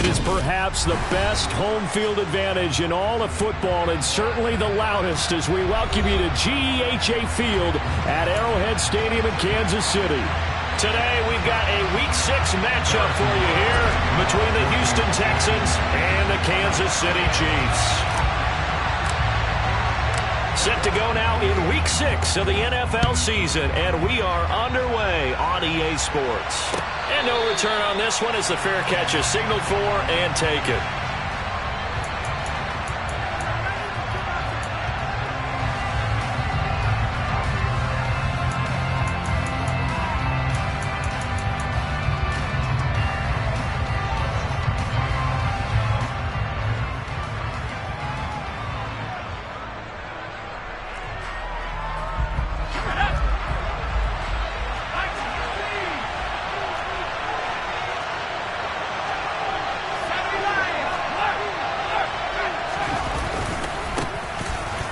It is perhaps the best home field advantage in all of football, and certainly the loudest, as we welcome you to GEHA Field at Arrowhead Stadium in Kansas City. Today we've got a Week 6 matchup for you here between the Houston Texans and the Kansas City Chiefs. Set to go now in Week 6 of the NFL season, and we are underway on EA Sports. And no return on this one as the fair catch is signaled for and taken.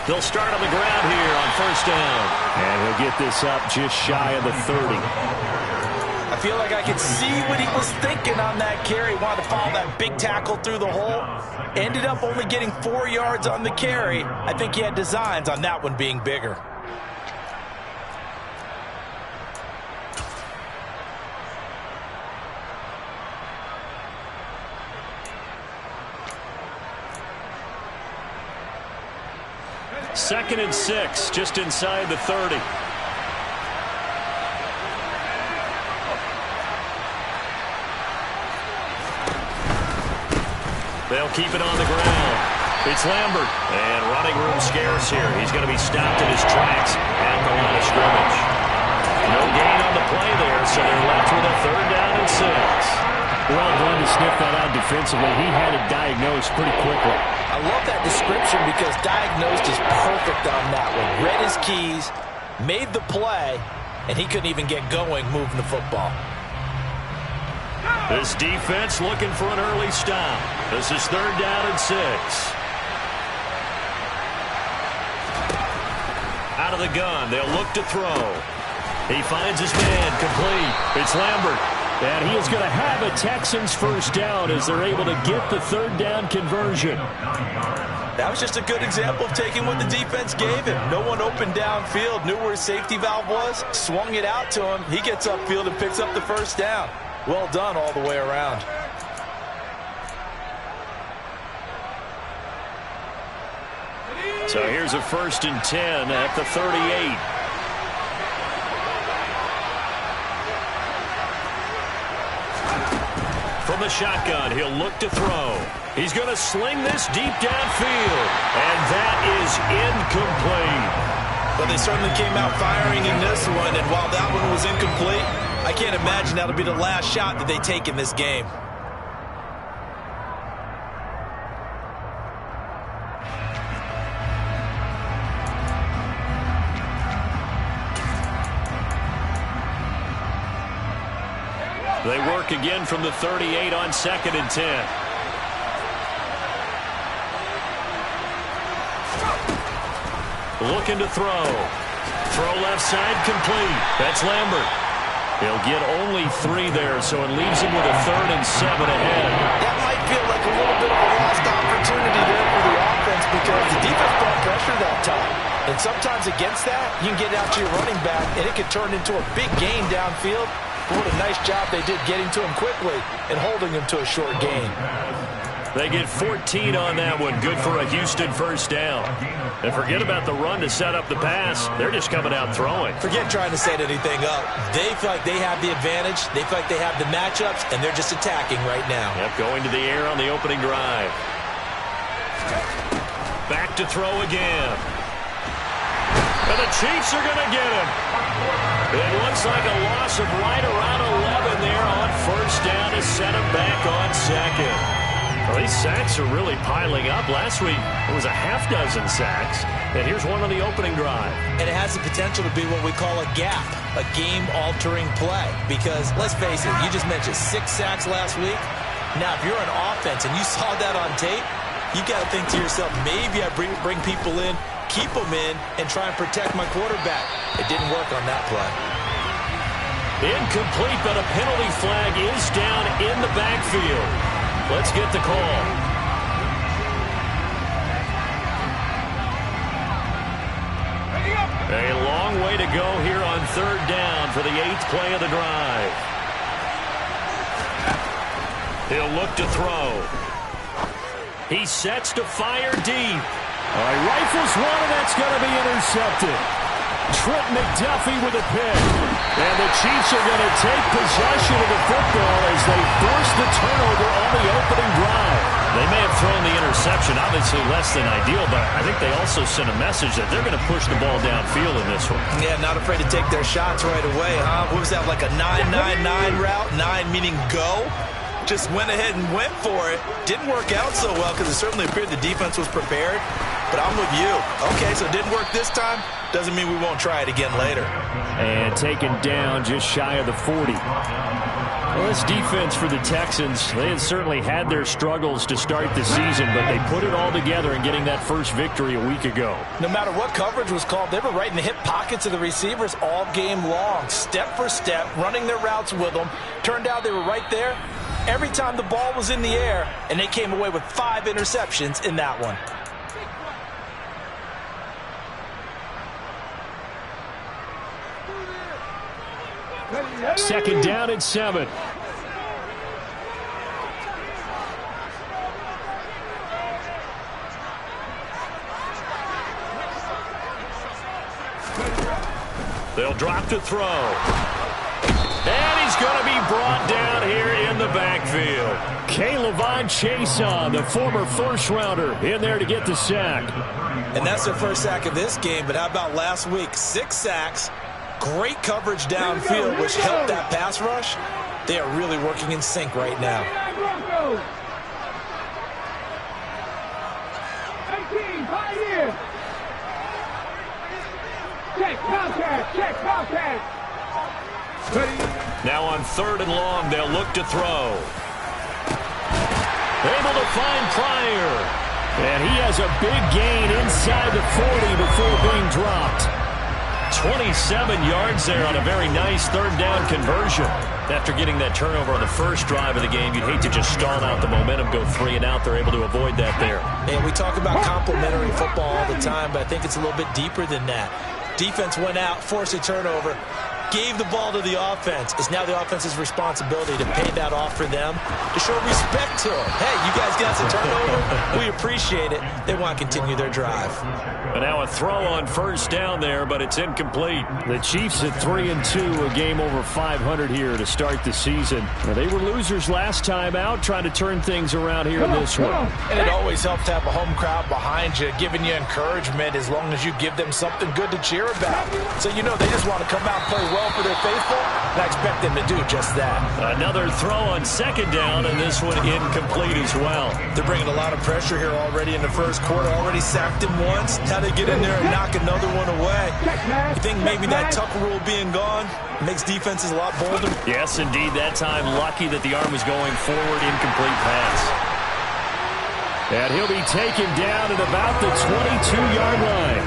They'll start on the ground here on first down. And he'll get this up just shy of the 30. I feel like I could see what he was thinking on that carry. Wanted to follow that big tackle through the hole. Ended up only getting 4 yards on the carry. I think he had designs on that one being bigger. Second and 6, just inside the 30. They'll keep it on the ground. It's Lambert, and running room scarce here. He's going to be stopped in his tracks at the line of scrimmage. No gain on the play there, so they're left with a third down and 6. Well, going to sniff that out defensively. He had it diagnosed pretty quickly. I love that description because diagnosed is perfect on that one. Read his keys, made the play, and he couldn't even get going moving the football. This defense looking for an early stop. This is third down and 6. Out of the gun, they'll look to throw. He finds his man, complete. It's Lambert. And he is going to have a Texans first down as they're able to get the third down conversion. That was just a good example of taking what the defense gave him. No one open downfield, knew where his safety valve was, swung it out to him. He gets upfield and picks up the first down. Well done all the way around. So here's a first and 10 at the 38. From the shotgun, he'll look to throw. He's going to sling this deep downfield, and that is incomplete. But they certainly came out firing in this one, and while that one was incomplete, I can't imagine that'll be the last shot that they take in this game. They work again from the 38 on second and 10. Looking to throw. Throw left side complete. That's Lambert. He'll get only 3 there, so it leaves him with a third and 7 ahead. That might feel like a little bit of a lost opportunity there for the offense because the defense brought pressure that time. And sometimes against that, you can get out to your running back, and it could turn into a big gain downfield. What a nice job they did getting to him quickly and holding him to a short gain. They get 14 on that one. Good for a Houston first down. And forget about the run to set up the pass. They're just coming out throwing. Forget trying to set anything up. They feel like they have the advantage. They feel like they have the matchups, and they're just attacking right now. Yep, going to the air on the opening drive. Back to throw again. And the Chiefs are going to get him. It looks like a loss of right around 11 there on first down to set him back on second. Well, these sacks are really piling up. Last week, it was a half dozen sacks. And here's one on the opening drive. And it has the potential to be what we call a gap, a game-altering play. Because, let's face it, you just mentioned 6 sacks last week. Now, if you're an offense and you saw that on tape, you got to think to yourself, maybe I bring people in, keep them in, and try and protect my quarterback. It didn't work on that play. Incomplete, but a penalty flag is down in the backfield. Let's get the call. A long way to go here on third down for the 8th play of the drive. He'll look to throw. He sets to fire deep. All right, rifles one, and that's going to be intercepted. Trent McDuffie with a pick. And the Chiefs are going to take possession of the football as they force the turnover on the opening drive. They may have thrown the interception, obviously less than ideal, but I think they also sent a message that they're going to push the ball downfield in this one. Yeah, not afraid to take their shots right away, huh? What was that, like a 9-9-9 route? 9 meaning go? Just went ahead and went for it. Didn't work out so well because it certainly appeared the defense was prepared. But I'm with you. Okay, so it didn't work this time. Doesn't mean we won't try it again later. And taken down just shy of the 40. Well, this defense for the Texans, they had certainly had their struggles to start the season, but they put it all together in getting that first victory a week ago. No matter what coverage was called, they were right in the hip pockets of the receivers all game long, step for step, running their routes with them. Turned out they were right there every time the ball was in the air, and they came away with 5 interceptions in that one. Second down and 7. They'll drop to throw. And he's going to be brought down here in the backfield. K'Lavon Chaisson, the former first-rounder, in there to get the sack. And that's their first sack of this game, but how about last week? 6 sacks. Great coverage downfield, which helped that pass rush. They are really working in sync right now. 18, 5 years. Check contact. Now on 3rd and long, they'll look to throw. Able to find Pryor. And he has a big gain inside the 40 before being dropped. 27 yards there on a very nice 3rd down conversion. After getting that turnover on the first drive of the game, you'd hate to just stall out the momentum, go 3 and out. They're able to avoid that there. And we talk about complementary football all the time, but I think it's a little bit deeper than that. Defense went out, forced a turnover, gave the ball to the offense. It's now the offense's responsibility to pay that off for them, to show respect to them. Hey, you guys got some turnover. We appreciate it. They want to continue their drive. And now a throw on 1st down there, but it's incomplete. The Chiefs at 3-2, a game over 500 here to start the season. Now, they were losers last time out, trying to turn things around here in this one. And it always helps to have a home crowd behind you, giving you encouragement as long as you give them something good to cheer about. So you know they just want to come out and play well for their faithful, and I expect them to do just that. Another throw on 2nd down, and this one incomplete as well. They're bringing a lot of pressure here already in the first quarter. Already sacked him once. How to get in there and knock another one away. You think maybe that Tucker rule being gone makes defenses a lot bolder? Yes, indeed. That time, lucky that the arm was going forward. Incomplete pass. And he'll be taken down at about the 22-yard line.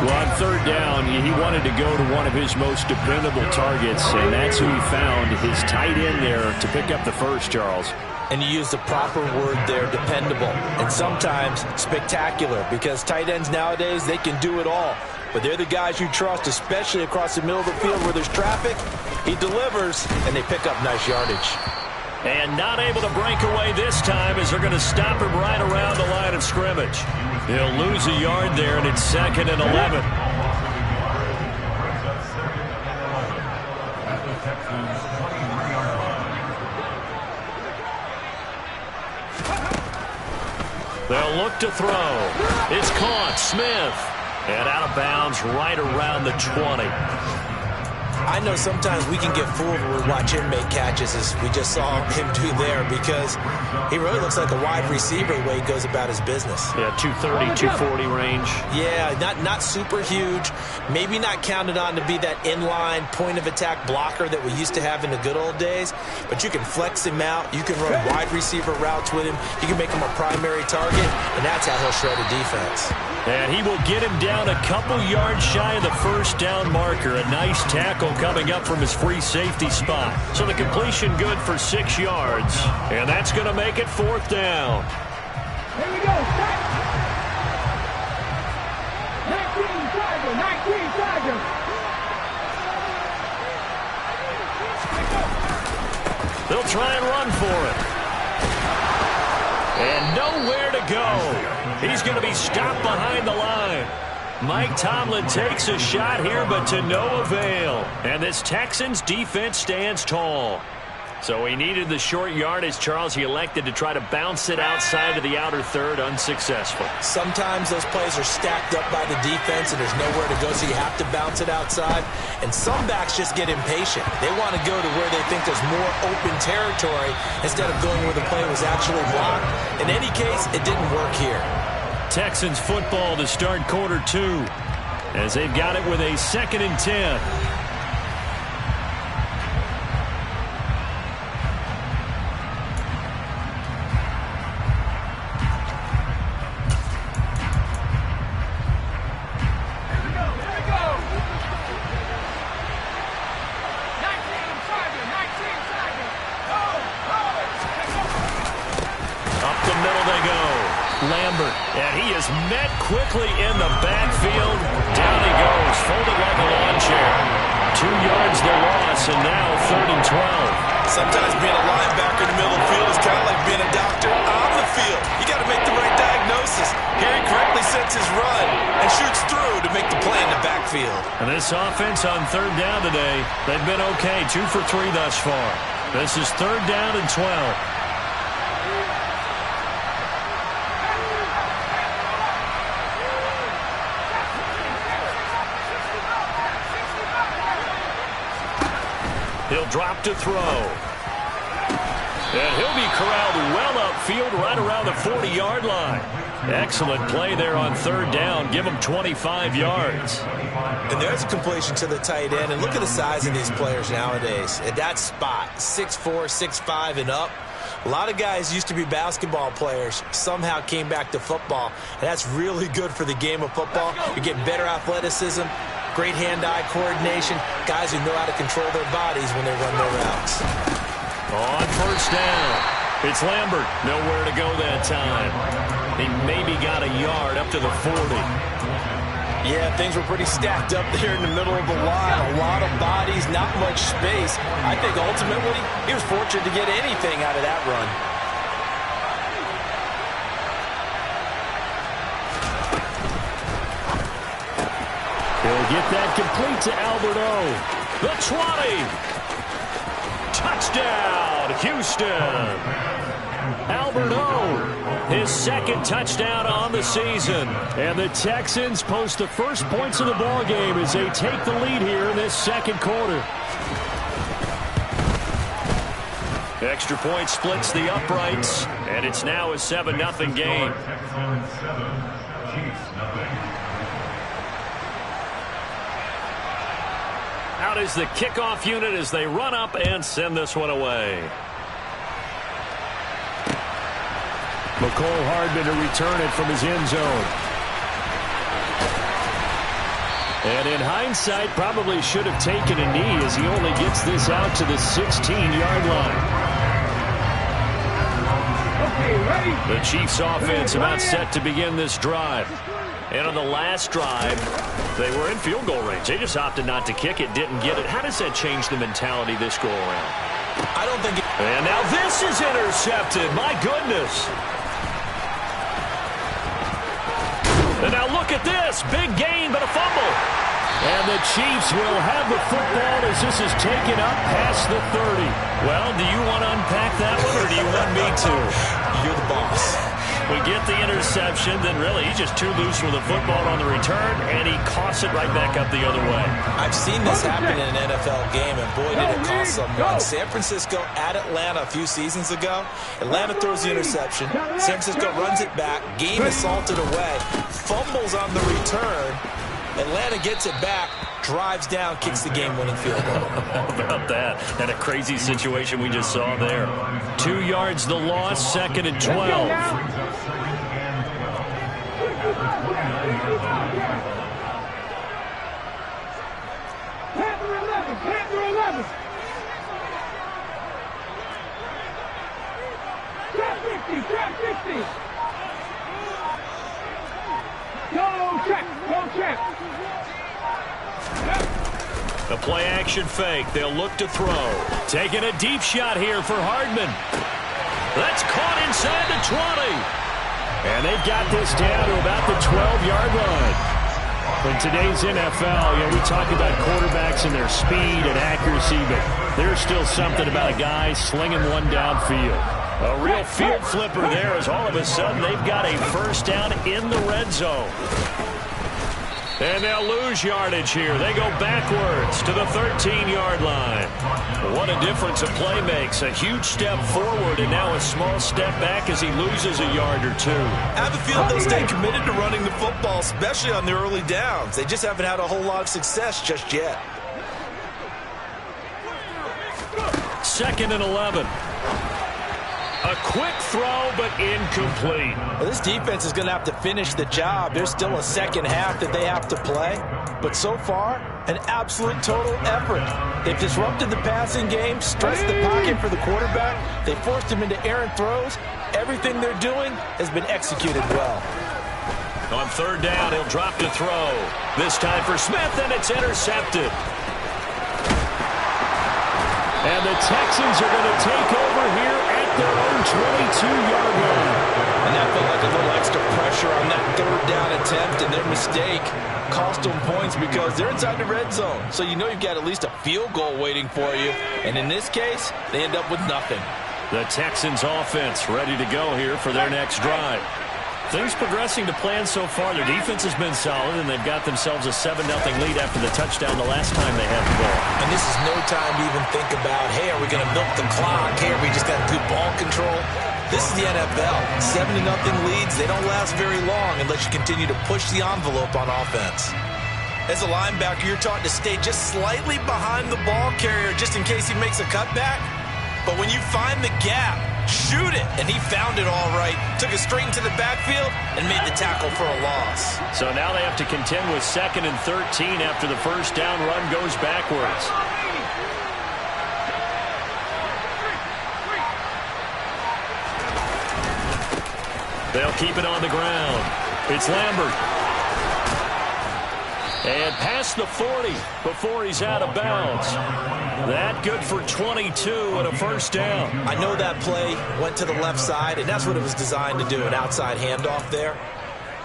Well, on 3rd down, he wanted to go to one of his most dependable targets, and that's who he found, his tight end there, to pick up the first, Charles. And you use the proper word there, dependable, and sometimes spectacular, because tight ends nowadays, they can do it all. But they're the guys you trust, especially across the middle of the field where there's traffic. He delivers, and they pick up nice yardage. And not able to break away this time as they're going to stop him right around the line of scrimmage. He'll lose a yard there, and it's 2nd and 11. They'll look to throw. It's caught. Smith. And out of bounds right around the 20. I know sometimes we can get fooled when we watch him make catches, as we just saw him do there, because he really looks like a wide receiver the way he goes about his business. Yeah, 230, 240 range. Yeah, not super huge. Maybe not counted on to be that inline point-of-attack blocker that we used to have in the good old days, but you can flex him out. You can run wide receiver routes with him. You can make him a primary target, and that's how he'll shred a defense. And he will get him down a couple yards shy of the 1st down marker. A nice tackle tackle coming up from his free safety spot. So the completion good for 6 yards. And that's going to make it 4th down. Here we go. 19 Tiger. 19 Tiger. They'll try and run for it. And nowhere to go. He's going to be stopped behind the line. Mike Tomlin takes a shot here, but to no avail. And this Texans defense stands tall. So he needed the short yardage, Charles. He elected to try to bounce it outside of the outer third, unsuccessful. Sometimes those plays are stacked up by the defense and there's nowhere to go, so you have to bounce it outside. And some backs just get impatient. They want to go to where they think there's more open territory instead of going where the play was actually blocked. In any case, it didn't work here. Texans football to start quarter 2 as they've got it with a 2nd and 10. And he is met quickly in the backfield. Down he goes, folded like a lawn chair. 2 yards the loss, and now 3rd and 12. Sometimes being a linebacker in the middle of the field is kind of like being a doctor on the field. You got to make the right diagnosis. Here he correctly sets his run and shoots through to make the play in the backfield. And this offense on 3rd down today, they've been okay, 2 for 3 thus far. This is 3rd down and 12. He'll drop to throw. And he'll be corralled well upfield right around the 40-yard line. Excellent play there on 3rd down. Give him 25 yards. And there's a completion to the tight end. And look at the size of these players nowadays. At that spot, 6'4", 6'5", and up. A lot of guys used to be basketball players, somehow came back to football. And that's really good for the game of football. You're getting better athleticism, great hand-eye coordination, guys who know how to control their bodies when they run their routes. On 1st down, it's Lambert. Nowhere to go that time. He maybe got a yard up to the 40. Yeah, things were pretty stacked up there in the middle of the line. A lot of bodies, not much space. I think ultimately he was fortunate to get anything out of that run. He'll get that complete to Alberto. The 20. Touchdown, Houston. Alberto, his 2nd touchdown on the season. And the Texans post the first points of the ball game as they take the lead here in this 2nd quarter. Extra point splits the uprights, and it's now a 7-0 game. Out is the kickoff unit as they run up and send this one away. McCole Hardman to return it from his end zone. And in hindsight, probably should have taken a knee as he only gets this out to the 16-yard line. Okay, ready? The Chiefs offense about set to begin this drive. And on the last drive, they were in field goal range. They just opted not to kick it, didn't get it. How does that change the mentality this go around? I don't think And now this is intercepted. My goodness. And now look at this. Big gain, but a fumble. And the Chiefs will have the football as this is taken up past the 30. Well, do you want to unpack that one, or do you want me to? you're the boss. We get the interception, then really he's just too loose with the football on the return, and he coughs it right back up the other way. I've seen this happen in an NFL game, and boy, did it cost someone. San Francisco at Atlanta a few seasons ago. Atlanta throws the interception. San Francisco runs it back. Game is salted away. Fumbles on the return. Atlanta gets it back, drives down, kicks the game-winning field goal. How about that? And a crazy situation we just saw there. 2 yards the loss, 2nd and 12. The play-action fake. They'll look to throw. Taking a deep shot here for Hardman. That's caught inside the 20. And they've got this down to about the 12-yard line. In today's NFL, we talk about quarterbacks and their speed and accuracy, but there's still something about a guy slinging one downfield. A real field flipper there as all of a sudden they've got a first down in the red zone. And they'll lose yardage here. They go backwards to the 13-yard line. What a difference a play makes. A huge step forward and now a small step back as he loses a yard or two. I have a feeling they'll stay committed to running the football, especially on the early downs. They just haven't had a whole lot of success just yet. 2nd and 11. A quick throw, but incomplete. Well, this defense is going to have to finish the job. There's still a second half that they have to play. But so far, an absolute total effort. They've disrupted the passing game, stretched the pocket for the quarterback. They forced him into errant throws. Everything they're doing has been executed well. On 3rd down, he'll drop to throw. This time for Smith, and it's intercepted. And the Texans are going to take over here at their own 22-yard line. And that felt like a little extra pressure on that 3rd down attempt, and their mistake cost them points because they're inside the red zone. So you know you've got at least a field goal waiting for you. And in this case, they end up with nothing. The Texans offense ready to go here for their next drive. Things progressing to plan so far. Their defense has been solid, and they've got themselves a 7-0 lead after the touchdown the last time they had the ball. And this is no time to even think about, hey, are we going to milk the clock? Hey, are we just got good ball control? This is the NFL. 7-0 leads, they don't last very long unless you continue to push the envelope on offense. As a linebacker, you're taught to stay just slightly behind the ball carrier just in case he makes a cutback. But when you find the gap, shoot it. And he found it all right. Took it straight into the backfield and made the tackle for a loss. So now they have to contend with 2nd and 13 after the first down run goes backwards. They'll keep it on the ground. It's Lambert. And past the 40 before he's out of bounds. That good for 22 and a first down. I know that play went to the left side, and that's what it was designed to do, an outside handoff there.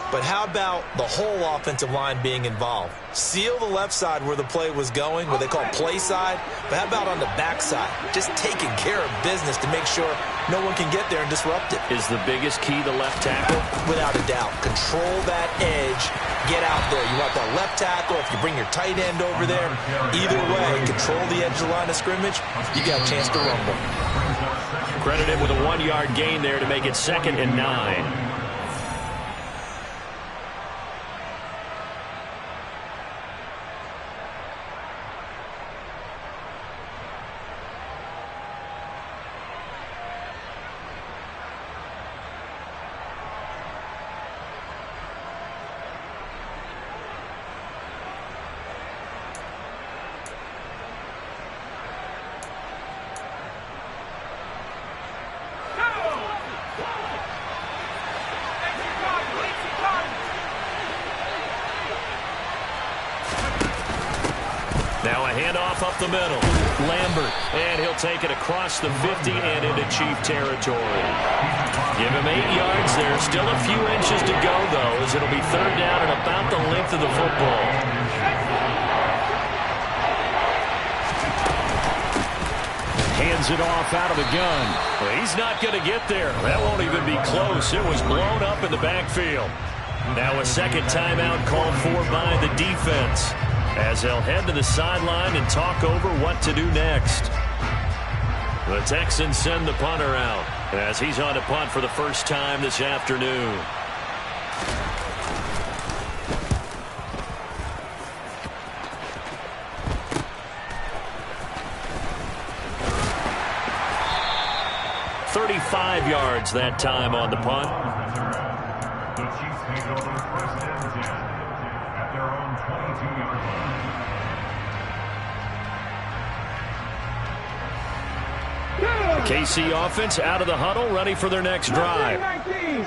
But how about the whole offensive line being involved? Seal the left side where the play was going, what they call play side. But how about on the back side? Just taking care of business to make sure no one can get there and disrupt it. Is the biggest key the left tackle? Without a doubt. Control that edge. Get out there. You want that left tackle. If you bring your tight end over there, either way, control the edge of the line of scrimmage, you got a chance to rumble. Credited with a 1-yard gain there to make it 2nd and 9. Now a handoff up the middle. Lambert, and he'll take it across the 50 and into Chief territory. Give him 8 yards there. Still a few inches to go, though, as it'll be 3rd down and about the length of the football. Hands it off out of the gun. Well, he's not going to get there. That won't even be close. It was blown up in the backfield. Now a second timeout called for by the defense, as they'll head to the sideline and talk over what to do next. The Texans send the punter out as he's on to punt for the first time this afternoon. "35 yards that time on the punt. The Chiefs take over 1st and 10 at their own 22-yard line. 1 KC offense out of the huddle, ready for their next drive.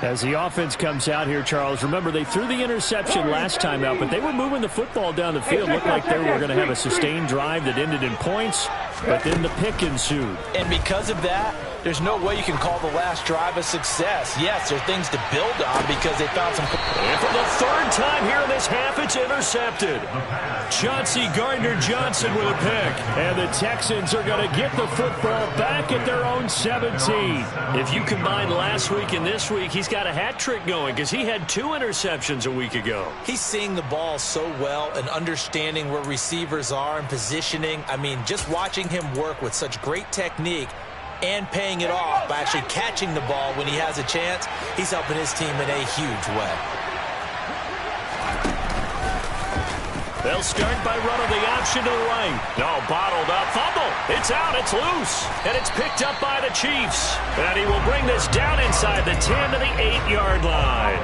As the offense comes out here, Charles, remember they threw the interception last time out, but they were moving the football down the field. Looked like they were going to have a sustained drive that ended in points, but then the pick ensued. And because of that, there's no way you can call the last drive a success. Yes, there are things to build on because they found some... And for the third time here in this half, it's intercepted. Chauncey Gardner-Johnson with a pick. And the Texans are going to get the football back at their own 17. If you combine last week and this week, he's got a hat trick going because he had 2 interceptions a week ago. He's seeing the ball so well and understanding where receivers are and positioning. I mean, just watching him work with such great technique and paying it off by actually catching the ball when he has a chance, he's helping his team in a huge way. They'll start by running the option to the right. No, bottled up. Fumble. It's out. It's loose. And it's picked up by the Chiefs. And he will bring this down inside the 10 to the 8-yard line.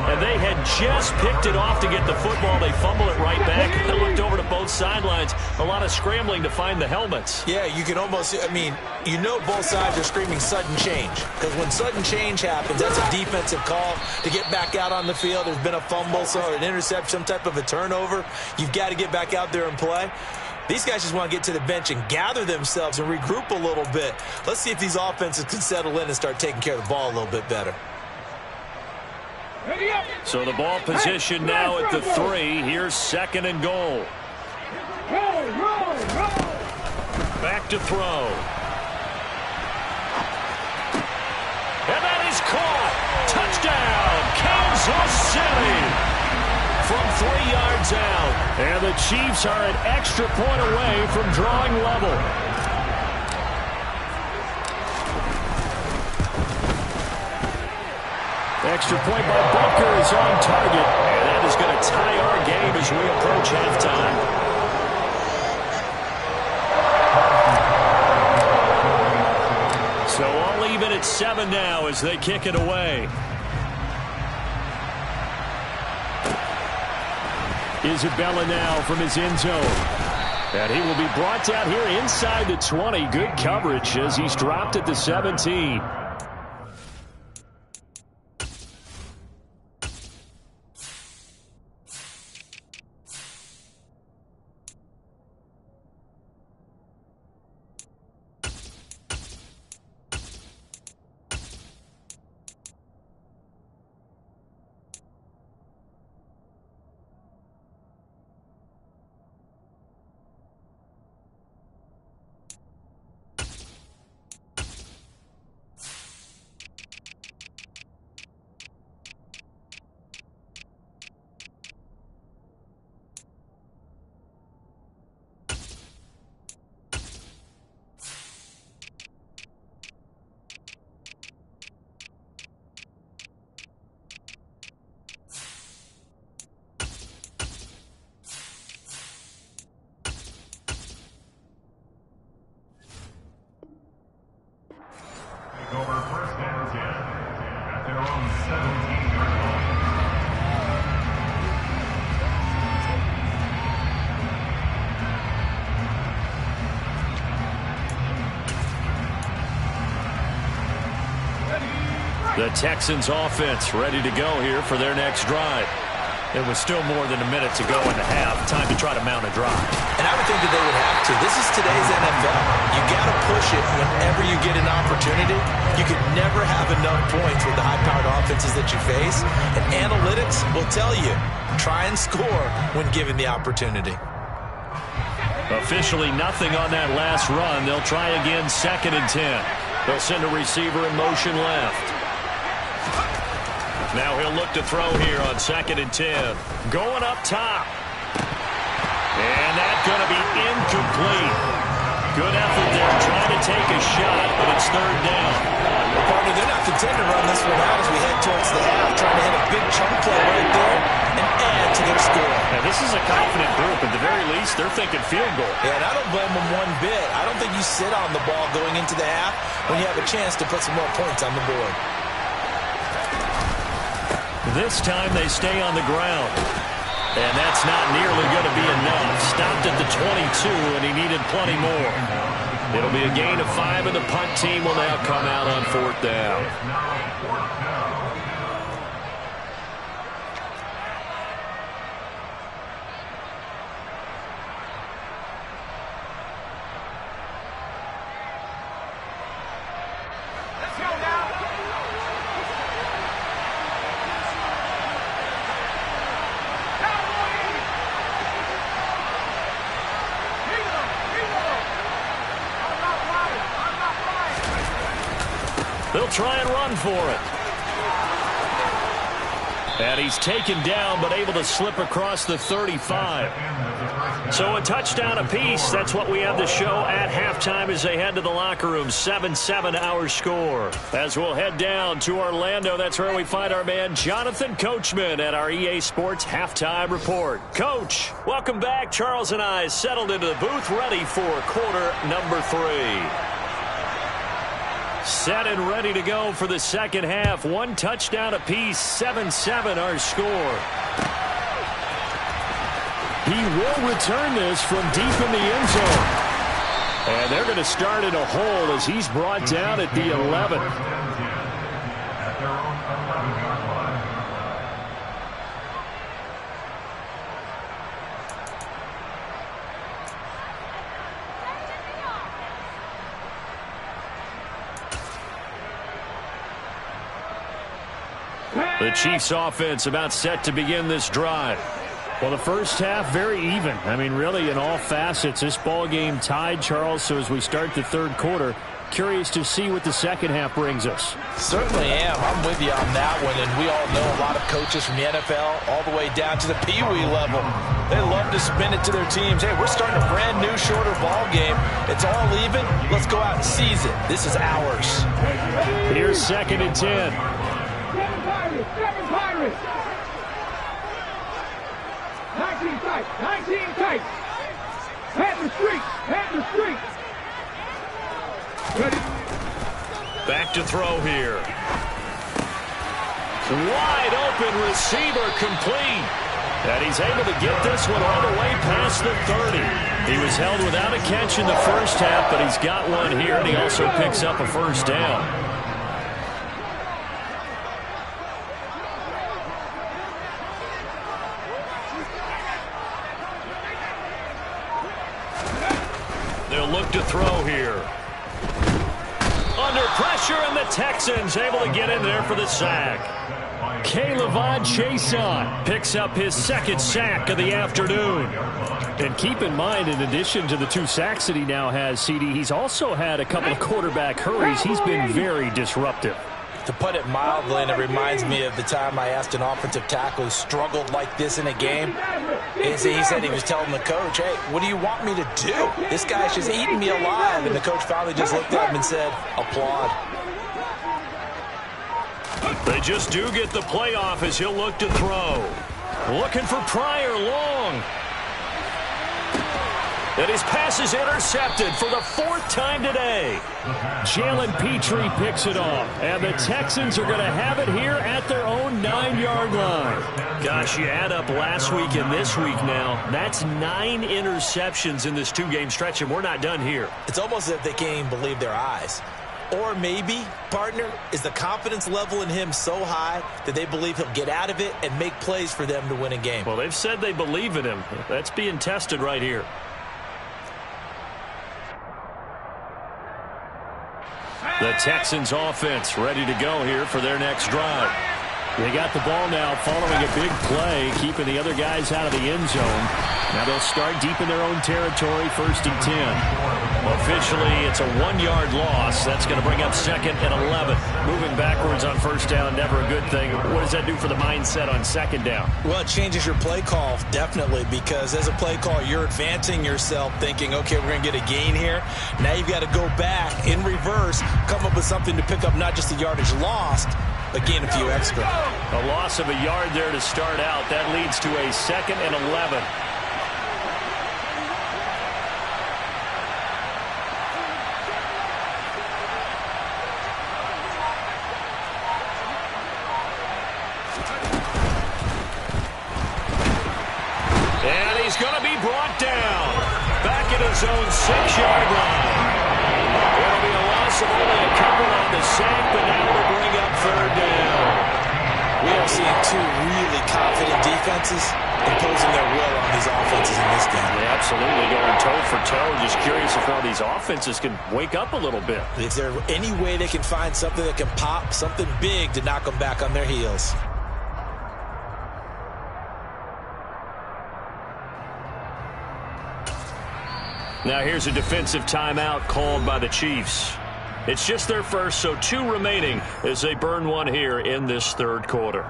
And they had just picked it off to get the football. They fumble it right back. I looked over to both sidelines. A lot of scrambling to find the helmets. Yeah, you can almost, I mean, you know both sides are screaming sudden change. Because when sudden change happens, that's a defensive call to get back out on the field. There's been a fumble, so an interception, some type of a turnover. You've got to get back out there and play. These guys just want to get to the bench and gather themselves and regroup a little bit. Let's see if these offenses can settle in and start taking care of the ball a little bit better. So the ball position now at the 3. Here's 2nd and goal. Back to throw. And that is caught. Touchdown, Kansas City. From 3 yards out. And the Chiefs are an extra point away from drawing level. Extra point by Butker is on target. And that is going to tie our game as we approach halftime. So all even at 7 now as they kick it away. Isabella now from his end zone. And he will be brought down here inside the 20. Good coverage as he's dropped at the 17. Over 1st and 10 at their own 17-yard line. The Texans offense ready to go here for their next drive. There was still more than a minute to go in the half. Time to try to mount a drive. And I would think that they would have to. This is today's NFL. You got to push it whenever you get an opportunity. You could never have enough points with the high-powered offenses that you face. And analytics will tell you, try and score when given the opportunity. Officially nothing on that last run. They'll try again 2nd and 10. They'll send a receiver in motion left. Now he'll look to throw here on 2nd and 10. Going up top. And that's going to be incomplete. Good effort there trying to take a shot, but it's 3rd down. Well, partner, they're not content to run this one out as we head towards the half, trying to hit a big chunk play right there and add to their score. Now, this is a confident group. At the very least, they're thinking field goal. Yeah, and I don't blame them one bit. I don't think you sit on the ball going into the half when you have a chance to put some more points on the board. This time they stay on the ground. And that's not nearly going to be enough. Stopped at the 22, and he needed plenty more. It'll be a gain of 5, and the punt team will now come out on 4th down. They'll try and run for it. And he's taken down, but able to slip across the 35. So a touchdown apiece. That's what we have to show at halftime as they head to the locker room. 7-7 our score. As we'll head down to Orlando, that's where we find our man Jonathan Coachman at our EA Sports Halftime Report. Coach, welcome back. Charles and I settled into the booth, ready for quarter number 3. Set and ready to go for the second half. 1 touchdown apiece, 7-7 our score. He will return this from deep in the end zone. And they're going to start in a hole as he's brought down at the 11. At their own 11-yard line. The Chiefs offense about set to begin this drive. Well, the first half, very even. I mean, really, in all facets, this ball game tied, Charles. So as we start the third quarter, curious to see what the second half brings us. Certainly am. I'm with you on that one. And we all know a lot of coaches from the NFL all the way down to the Pee-wee level. They love to spin it to their teams. Hey, we're starting a brand new, shorter ball game. It's all even. Let's go out and seize it. This is ours. Here's 2nd and 10. 7 Pirates. 19 tight. 19 tight. Head the street. Head the street. Ready. Back to throw here. Wide open receiver complete. And he's able to get this one all the way past the 30. He was held without a catch in the first half, but he's got one here, and he also picks up a first down. They'll look to throw here. Under pressure, and the Texans able to get in there for the sack. K'Lavon Chaisson Picks up his 2nd sack of the afternoon. And keep in mind, in addition to the 2 sacks that he now has, CD, he's also had a couple of quarterback hurries. He's been very disruptive. To put it mildly, and it reminds me of the time I asked an offensive tackle who struggled like this in a game. He said he was telling the coach, hey, what do you want me to do? This guy's just eating me alive. And the coach finally just looked at him and said, applaud. They just do get the play off as he'll look to throw. Looking for Pryor long. And his pass is intercepted for the 4th time today. Jalen Petrie picks it off. And the Texans are going to have it here at their own 9-yard line. Gosh, you add up last week and this week now. That's 9 interceptions in this 2-game stretch, and we're not done here. It's almost as if they can't even believe their eyes. Or maybe, partner, is the confidence level in him so high that they believe he'll get out of it and make plays for them to win a game. Well, they've said they believe in him. That's being tested right here. The Texans offense ready to go here for their next drive. They got the ball now following a big play, keeping the other guys out of the end zone. Now they'll start deep in their own territory, 1st and 10. Officially, it's a 1-yard loss. That's going to bring up 2nd and 11. Moving backwards on 1st down, never a good thing. What does that do for the mindset on 2nd down? Well, it changes your play call, definitely, because as a play call, you're advancing yourself thinking, okay, we're going to get a gain here. Now you've got to go back in reverse, come up with something to pick up not just the yardage lost, but gain a few extra. A loss of a yard there to start out. That leads to a 2nd and 11. And he's going to be brought down. Back at his own 6-yard line. loss of only a couple on the sack, but now to bring up third down. We are seeing two really confident defenses imposing their will on these offenses in this game. Yeah, absolutely, going toe for toe. Just curious if one of these offenses can wake up a little bit. Is there any way they can find something that can pop, something big to knock them back on their heels? Now here's a defensive timeout called by the Chiefs. It's just their first, so 2 remaining as they burn one here in this third quarter.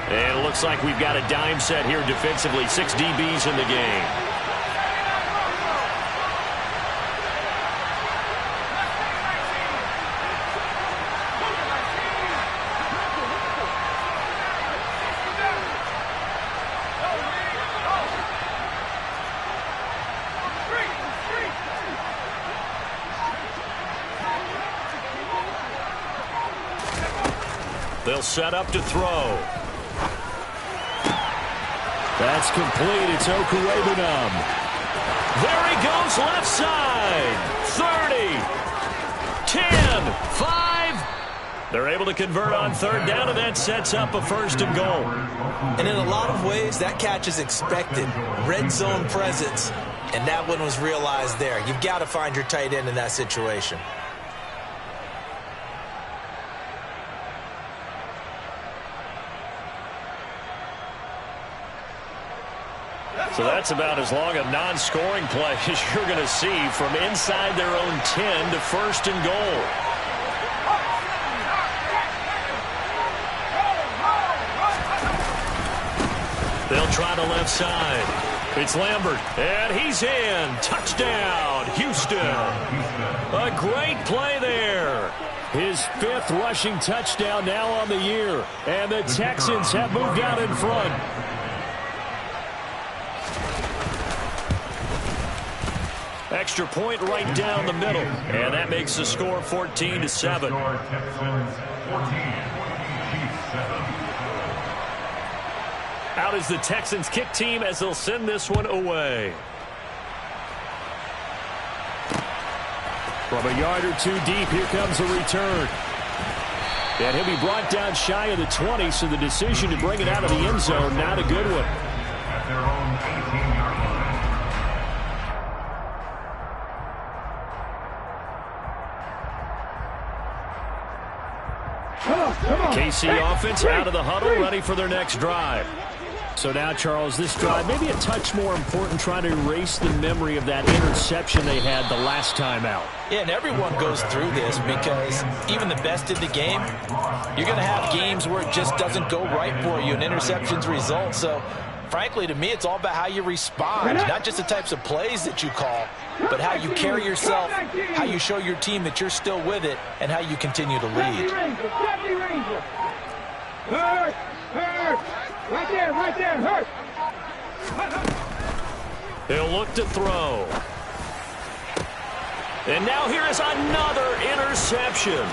And it looks like we've got a dime set here defensively. 6 DBs in the game. They'll set up to throw. That's complete. It's Okuwebunam. There he goes, left side. 30, 10, 5. They're able to convert on third down, and that sets up a first and goal. And in a lot of ways, that catch is expected. Red zone presence. And that one was realized there. You've got to find your tight end in that situation. So that's about as long a non-scoring play as you're going to see from inside their own 10 to first and goal. They'll try the left side. It's Lambert, and he's in. Touchdown, Houston. A great play there. His 5th rushing touchdown now on the year. And the Texans have moved out in front. Extra point right down the middle. And that makes the score 14-7. Out is the Texans kick team as they'll send this one away. From a yard or 2 deep, here comes a return. And he'll be brought down shy of the 20, so the decision to bring it out of the end zone, not a good one. At their own 18-yard line. KC offense out of the huddle, ready for their next drive. So now, Charles, this drive maybe a touch more important, trying to erase the memory of that interception they had the last time out. Yeah, and everyone goes through this because even the best in the game, you're going to have games where it just doesn't go right for you and interceptions result. So, frankly, to me, it's all about how you respond, not just the types of plays that you call, but how you carry yourself, how you show your team that you're still with it, and how you continue to lead. Hurt! Right there, hurt! He'll look to throw. And now here is another interception.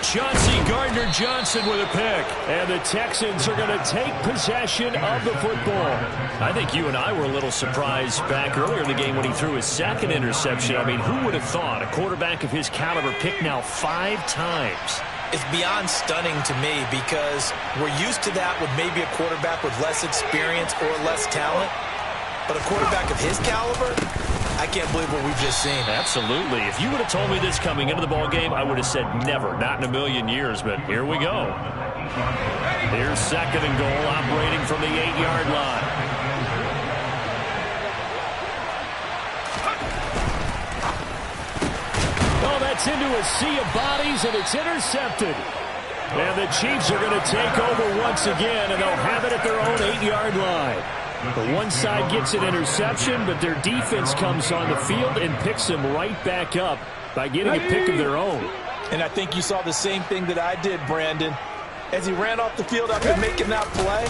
Chauncey Gardner-Johnson with a pick. And the Texans are going to take possession of the football. I think you and I were a little surprised back earlier in the game when he threw his 2nd interception. I mean, who would have thought a quarterback of his caliber picked now 5 times? It's beyond stunning to me because we're used to that with maybe a quarterback with less experience or less talent. But a quarterback of his caliber, I can't believe what we've just seen. Absolutely. If you would have told me this coming into the ball game, I would have said never, not in a million years. But here we go. Here's 2nd and goal, operating from the 8-yard line. Oh, that's into a sea of bodies, and it's intercepted. And the Chiefs are going to take over once again, and they'll have it at their own 8-yard line. The one side gets an interception, but their defense comes on the field and picks them right back up by getting a pick of their own. And I think you saw the same thing that I did, Brandon. As he ran off the field after making that play,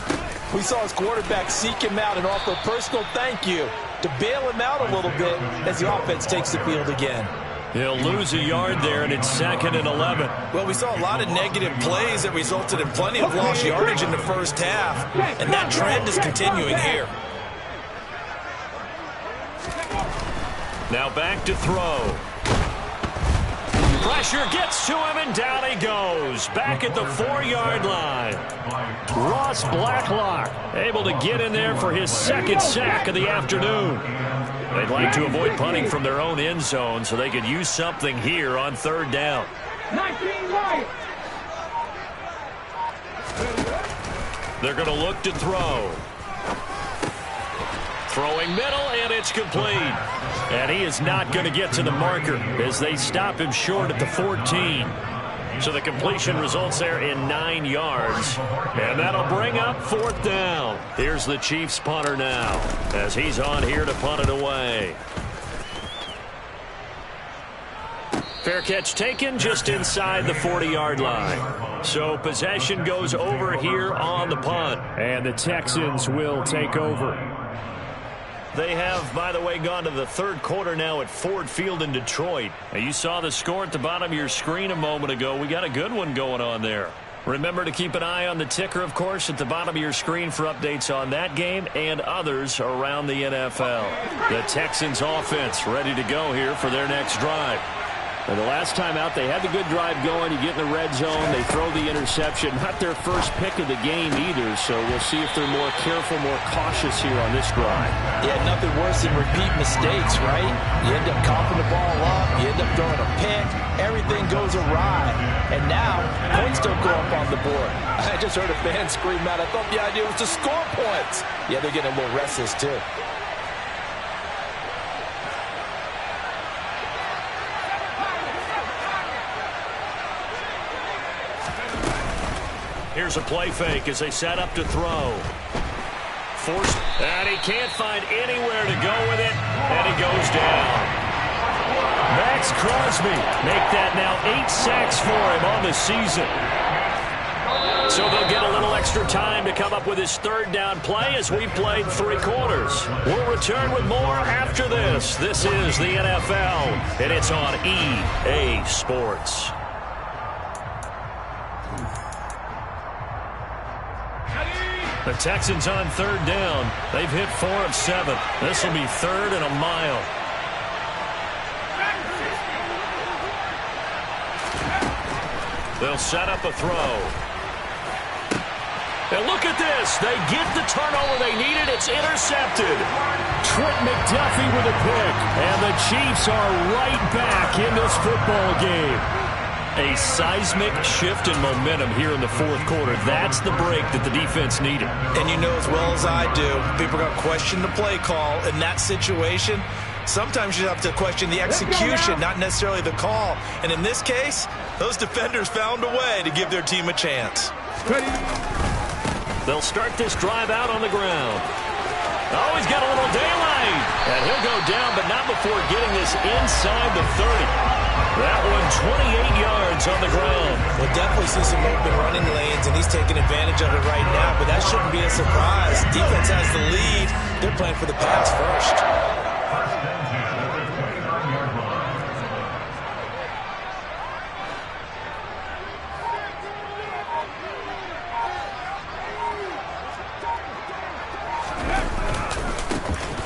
we saw his quarterback seek him out and offer a personal thank you to bail him out a little bit as the offense takes the field again. He'll lose a yard there, and it's 2nd and 11. Well, we saw a lot of negative plays that resulted in plenty of lost yardage in the first half, and that trend is continuing here. Now back to throw. Pressure gets to him, and down he goes. Back at the 4-yard line. Ross Blacklock able to get in there for his 2nd sack of the afternoon. They'd like to avoid punting from their own end zone so they could use something here on 3rd down. 19 Lions. They're going to look to throw. Throwing middle, and it's complete. And he is not going to get to the marker as they stop him short at the 14. So the completion results there in 9 yards. And that'll bring up 4th down. Here's the Chiefs punter now as he's on here to punt it away. Fair catch taken just inside the 40-yard line. So possession goes over here on the punt. And the Texans will take over. They have, by the way, gone to the 3rd quarter now at Ford Field in Detroit. Now, you saw the score at the bottom of your screen a moment ago. We got a good one going on there. Remember to keep an eye on the ticker, of course, at the bottom of your screen for updates on that game and others around the NFL. The Texans offense ready to go here for their next drive. And the last time out, they had the good drive going. You get in the red zone, they throw the interception. Not their first pick of the game either, so we'll see if they're more careful, more cautious here on this drive. Yeah, nothing worse than repeat mistakes, right? You end up coughing the ball up, you end up throwing a pick, everything goes awry. And now, points don't go up on the board. I just heard a fan scream out, I thought the idea was to score points. Yeah, they're getting a little restless too. Here's a play fake as they set up to throw. Forced, and he can't find anywhere to go with it, and he goes down. Max Crosby make that now 8 sacks for him on the season. So they'll get a little extra time to come up with his 3rd down play as we played 3 quarters. We'll return with more after this. This is the NFL, and it's on EA Sports. The Texans on 3rd down. They've hit 4 of 7. This will be 3rd and a mile. They'll set up a throw. And look at this. They get the turnover they needed. It's intercepted. Trent McDuffie with a pick. And the Chiefs are right back in this football game. A seismic shift in momentum here in the 4th quarter. That's the break that the defense needed. And you know as well as I do, people are going to question the play call in that situation. Sometimes you have to question the execution, not necessarily the call. And in this case, those defenders found a way to give their team a chance. They'll start this drive out on the ground. Oh, he's got a little daylight. And he'll go down, but not before getting this inside the 30. That one 28 yards on the ground. We'll definitely see some open running lanes, and he's taking advantage of it right now, but that shouldn't be a surprise. Defense has the lead. They're playing for the pass first.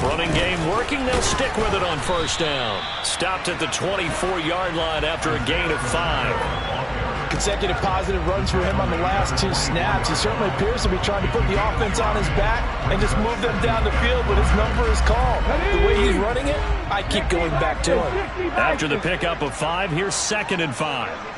Running game working. They'll stick with it on 1st down. Stopped at the 24-yard line after a gain of 5. Consecutive positive runs for him on the last 2 snaps. He certainly appears to be trying to put the offense on his back and just move them down the field, but his number is called. The way he's running it, I keep going back to him. After the pickup of 5, here's 2nd and 5.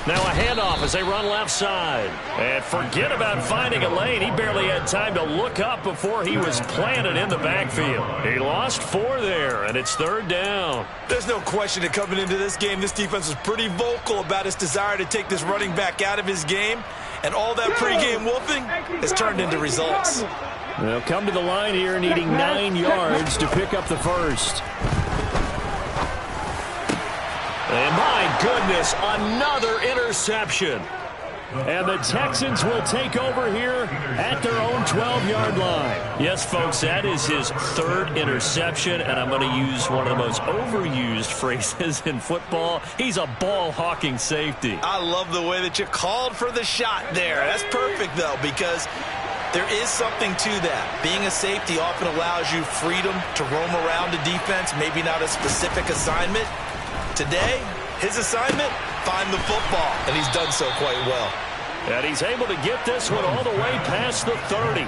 Now a handoff as they run left side. And forget about finding a lane. He barely had time to look up before he was planted in the backfield. He lost 4 there, and it's 3rd down. There's no question that coming into this game, this defense was pretty vocal about its desire to take this running back out of his game. And all that pregame wolfing has turned into results. They'll come to the line here needing 9 yards to pick up the first. And my goodness, another interception. And the Texans will take over here at their own 12-yard line. Yes, folks, that is his third interception, and I'm going to use one of the most overused phrases in football. He's a ball-hawking safety. I love the way that you called for the shot there. That's perfect, though, because there is something to that. Being a safety often allows you freedom to roam around the defense, maybe not a specific assignment. Today, his assignment, find the football, and he's done so quite well. And he's able to get this one all the way past the 30.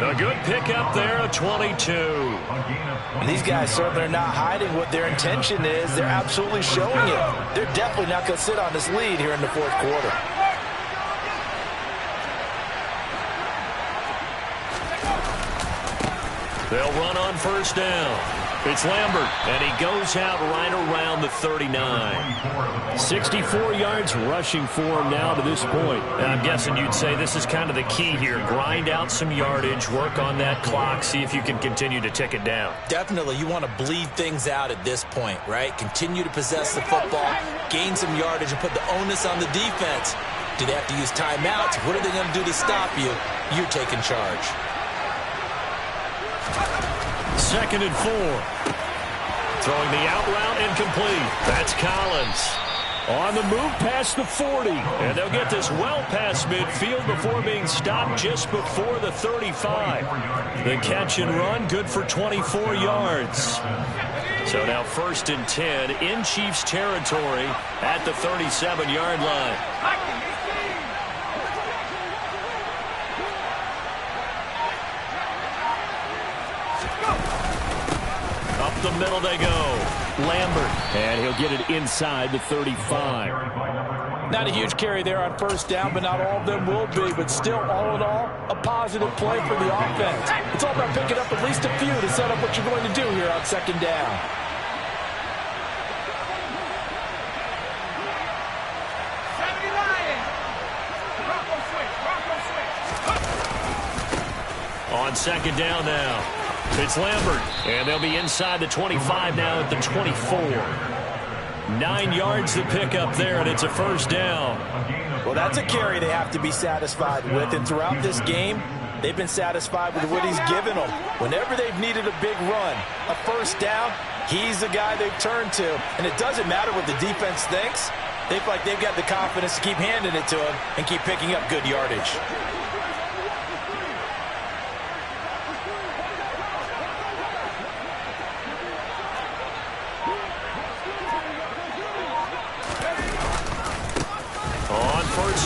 A good pickup there, a 22. And these guys certainly are not hiding what their intention is. They're absolutely showing it. They're definitely not going to sit on this lead here in the fourth quarter. They'll run on first down. It's Lambert, and he goes out right around the 39. 64 yards rushing for him now to this point. And I'm guessing you'd say this is kind of the key here. Grind out some yardage, work on that clock, see if you can continue to tick it down. Definitely, you want to bleed things out at this point, right? Continue to possess the football, gain some yardage, and put the onus on the defense. Do they have to use timeouts? What are they going to do to stop you? You're taking charge. 2nd and 4. Throwing the out route incomplete. That's Collins. On the move past the 40. And they'll get this well past midfield before being stopped just before the 35. The catch and run, good for 24 yards. So now 1st and 10 in Chiefs territory at the 37-yard line. Up the middle they go. Lambert. And he'll get it inside the 35. Not a huge carry there on first down, but not all of them will be. But still, all in all, a positive play for the offense. It's all about picking up at least a few to set up what you're going to do here on 2nd down. On 2nd down now. It's Lambert, and they'll be inside the 25 now at the 24. 9 yards to pick up there, and it's a first down. Well, that's a carry they have to be satisfied with, and throughout this game, they've been satisfied with what he's given them. Whenever they've needed a big run, a first down, he's the guy they've turned to, and it doesn't matter what the defense thinks. They feel like they've got the confidence to keep handing it to him and keep picking up good yardage.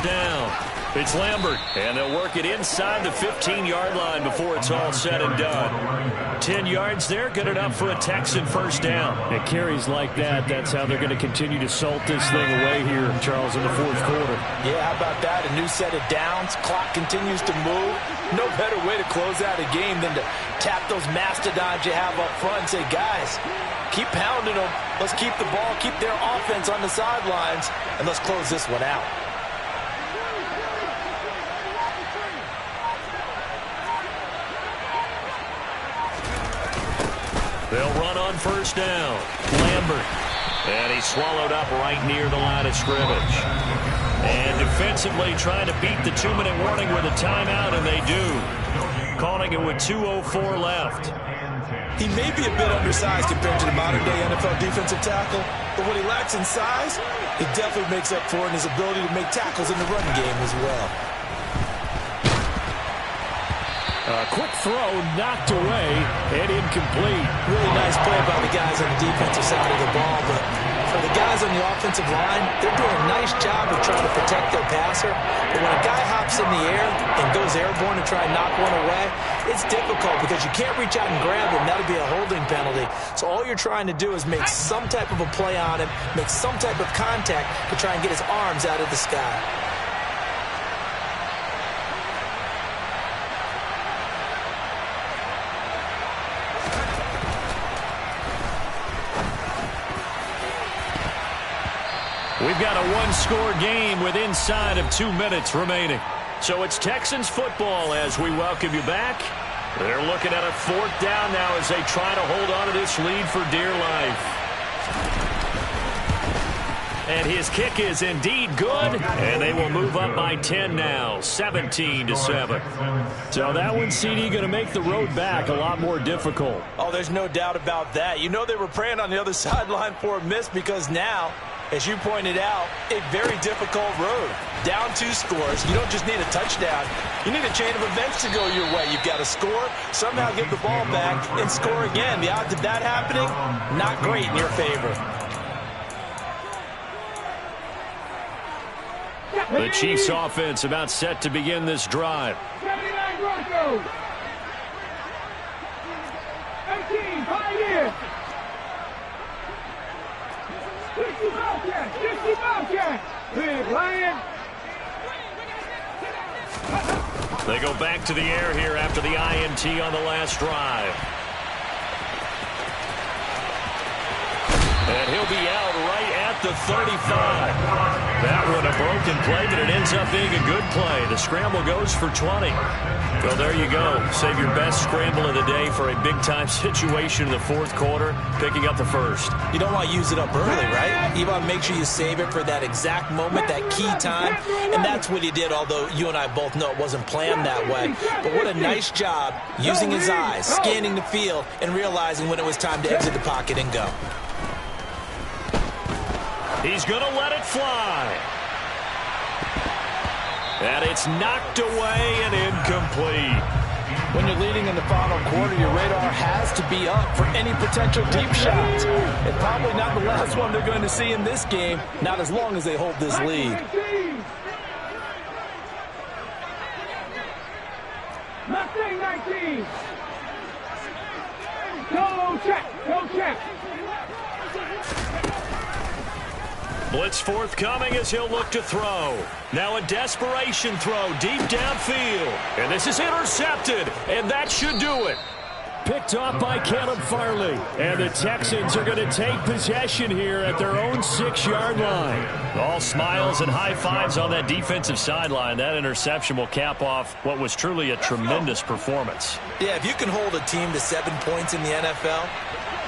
Down. It's Lambert, and they'll work it inside the 15-yard line before it's all said and done. 10 yards there, good enough for a Texan first down. And carries like that, that's how they're going to continue to salt this thing away here, Charles, in the fourth quarter. Yeah, how about that? A new set of downs. Clock continues to move. No better way to close out a game than to tap those mastodons you have up front and say, guys, keep pounding them. Let's keep the ball, keep their offense on the sidelines, and let's close this one out. They'll run on first down. Lambert. And he's swallowed up right near the line of scrimmage. And defensively trying to beat the 2-minute warning with a timeout, and they do. Calling it with 2:04 left. He may be a bit undersized compared to the modern-day NFL defensive tackle, but what he lacks in size, he definitely makes up for in his ability to make tackles in the run game as well. A quick throw knocked away and incomplete. Really nice play by the guys on the defensive side of the ball, but for the guys on the offensive line, they're doing a nice job of trying to protect their passer. But when a guy hops in the air and goes airborne to try and knock one away, it's difficult because you can't reach out and grab him. That'll be a holding penalty. So all you're trying to do is make some type of a play on him, make some type of contact to try and get his arms out of the sky. We've got a one-score game with inside of 2 minutes remaining. So it's Texans football as we welcome you back. They're looking at a 4th down now as they try to hold on to this lead for dear life. And his kick is indeed good. And they will move up by 10 now, 17-7. So that one, CD, going to make the road back a lot more difficult. Oh, there's no doubt about that. You know they were praying on the other sideline for a miss because now, as you pointed out, a very difficult road. Down 2 scores. You don't just need a touchdown. You need a chain of events to go your way. You've got to score, somehow get the ball back, and score again. The odds of that happening, not great in your favor. The Chiefs offense about set to begin this drive. 79 Broncos. 18, 5 years. 60 Bobcats, 60 Bobcats. Big Lion. They go back to the air here after the INT on the last drive. And he'll be out right at the 35. That one a broken play, but it ends up being a good play. The scramble goes for 20. Well, there you go. Save your best scramble of the day for a big-time situation in the fourth quarter, picking up the first. You don't want to use it up early, right? You want to make sure you save it for that exact moment, that key time. And that's what he did, although you and I both know it wasn't planned that way. But what a nice job using his eyes, scanning the field, and realizing when it was time to exit the pocket and go. He's going to let it fly. And it's knocked away and incomplete. When you're leading in the final quarter, your radar has to be up for any potential deep shots. And probably not the last one they're going to see in this game, not as long as they hold this lead. Mustang 19. Go check. Go check. Blitz forthcoming as he'll look to throw. Now a desperation throw deep downfield. And this is intercepted, and that should do it. Picked off by Caleb Farley. And the Texans are going to take possession here at their own 6-yard line. All smiles and high fives on that defensive sideline. That interception will cap off what was truly a tremendous performance. Yeah, if you can hold a team to 7 points in the NFL,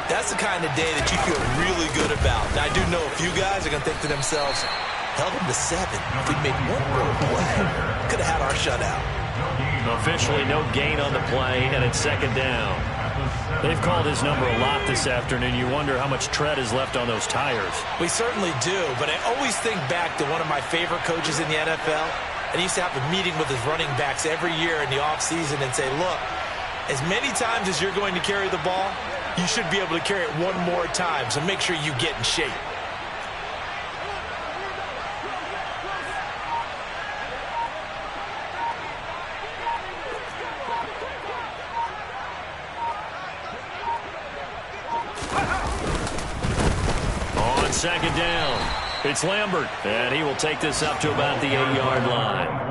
that's the kind of day that you feel really good about. Now, I do know a few guys are going to think to themselves, held them to 7. If we'd made one more play, could have had our shutout. Officially no gain on the play, and it's second down. They've called his number a lot this afternoon. You wonder how much tread is left on those tires. We certainly do, but I always think back to one of my favorite coaches in the NFL, and he used to have a meeting with his running backs every year in the offseason and say, look, as many times as you're going to carry the ball, you should be able to carry it one more time, so make sure you get in shape. On second down, it's Lambert, and he will take this up to about the 8-yard line.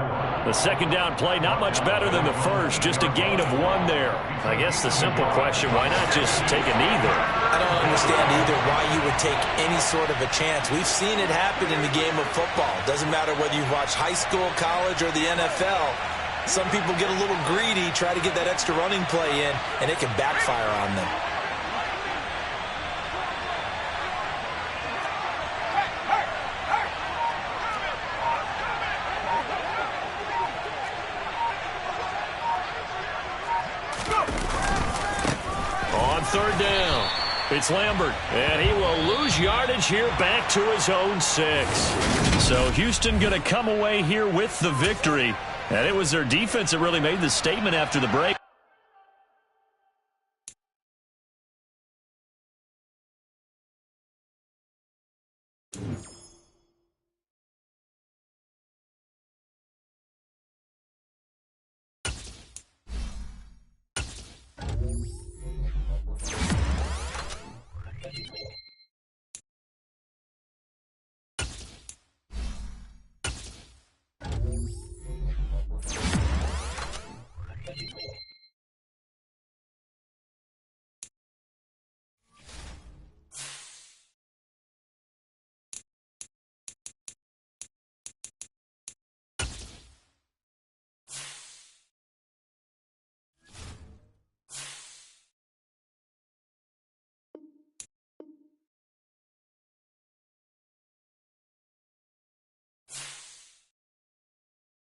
The second down play, not much better than the first, just a gain of 1 there. I guess the simple question, why not just take a knee there? I don't understand either why you would take any sort of a chance. We've seen it happen in the game of football. Doesn't matter whether you've watched high school, college, or the NFL. Some people get a little greedy, try to get that extra running play in, and it can backfire on them. Third down. It's Lambert, and he will lose yardage here back to his own 6. So Houston going to come away here with the victory. And it was their defense that really made the statement after the break.